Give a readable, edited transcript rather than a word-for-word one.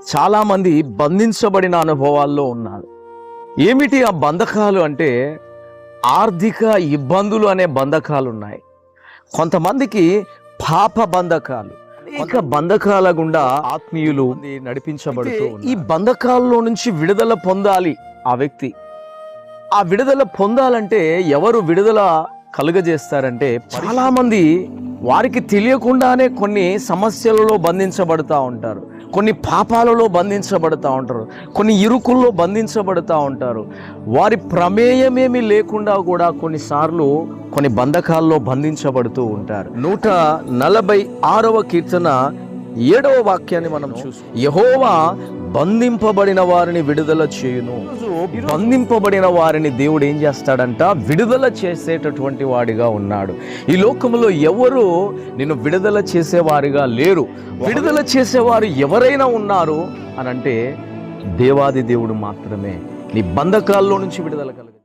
చాలామంది బంధించబడిన అనుభవాల్లో ఉన్నారు. ఏమిటి ఆ బంధకాలు అంటే ఆర్థిక ఇబ్బందులు అనే బంధకాలు ఉన్నాయి. కొంతమందికి పాప బంధకాలు, అనేక బంధకాల గుండా ఆత్మీయులు నడిపించబడుతూ ఈ బంధకాల్లో నుంచి విడుదల పొందాలి ఆ వ్యక్తి. ఆ విడుదల పొందాలంటే ఎవరు విడుదల కలుగజేస్తారంటే చాలా మంది వారికి తెలియకుండానే కొన్ని సమస్యలలో బంధించబడుతూ ఉంటారు, కొన్ని పాపాలలో బంధించబడుతూ ఉంటారు, కొన్ని ఇరుకుల్లో బంధించబడుతూ ఉంటారు. వారి ప్రమేయమేమి లేకుండా కూడా కొన్నిసార్లు కొన్ని బంధకాల్లో బంధించబడుతూ ఉంటారు. 146వ కీర్తన 7వ వాక్యాన్ని మనం చూస్తాం. యెహోవా బంధింపబడిన వారిని విడుదల చేయును. బంధింపబడిన వారిని దేవుడు ఏం చేస్తాడంట? విడుదల చేసేటటువంటి వాడిగా ఉన్నాడు. ఈ లోకంలో ఎవరు నిన్ను విడుదల చేసేవారిగా లేరు. విడుదల చేసేవారు ఎవరైనా ఉన్నారు అని అంటే దేవాది దేవుడు మాత్రమే. నీ బంధకాల్లో నుంచి విడుదల కలుగు.